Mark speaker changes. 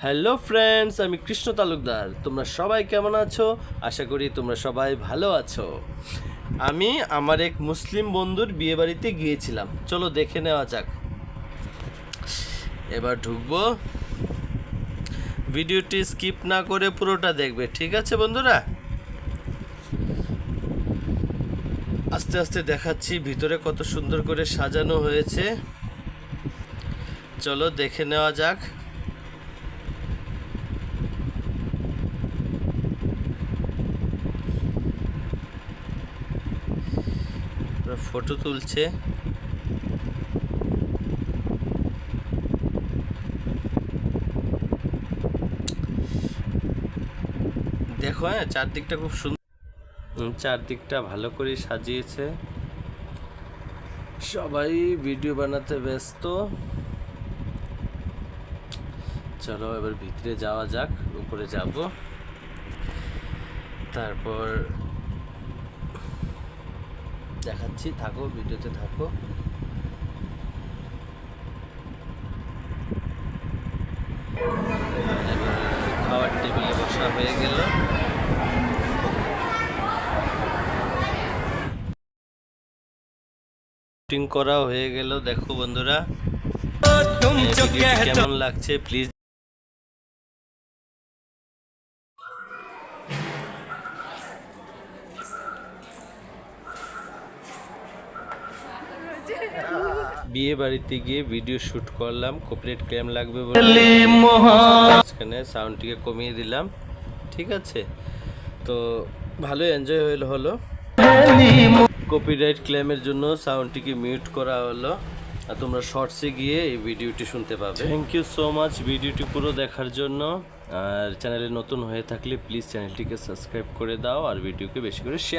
Speaker 1: Hello friends, আমি কৃষ্ণ তালুকদার। তোমরা সবাই কেমন আছো? আশা করি তোমরা সবাই ভালো আছো। আমি আমার এক মুসলিম বন্ধুর বিয়েবাড়িতে গিয়েছিলাম। চলো দেখে নেওয়া যাক। এবার ঢুকবো। ভিডিওটি স্কিপ না করে পুরোটা দেখবে, ঠিক আছে বন্ধুরা? আস্তে আস্তে দেখাচ্ছি ভিতরে কত সুন্দর করে সাজানো হয়েছে। চলো দেখে নেওয়া যাক। ফটো তুলছে। দেখো, হ্যাঁ, চারদিকটা খুব সুন্দর। চারদিকটা ভালো করে সাজিয়েছে। সবাই ভিডিও বানাতে ব্যস্ত। চলো এবার ভিতরে যাওয়া যাক। উপরে যাব, তারপর দেখাচ্ছি। থাকো, ভিডিওতে থাকো। খাওয়ার টেবিলে বসা হয়ে গেল। শুটিং করা হয়ে গেল। দেখো বন্ধুরা, কেমন লাগছে প্লিজ। বিয়ে বাড়িতে গিয়ে ভিডিও শ্যুট করলাম। কপিরাইট ক্লেম লাগবে বলে এখানে সাউন্ডটিকে কমিয়ে দিলাম। ঠিক আছে, তো ভালোই এনজয় হলো। কপিরাইট ক্লেমের জন্য সাউন্ডটিকে মিউট করা হলো। আর তোমরা শর্টসে গিয়ে এই ভিডিওটি শুনতে পাবে। থ্যাংক ইউ সো মাচ ভিডিওটি পুরো দেখার জন্য। আর চ্যানেলে নতুন হয়ে থাকলে প্লিজ চ্যানেলটিকে সাবস্ক্রাইব করে দাও আর ভিডিওকে বেশি করে শেয়ার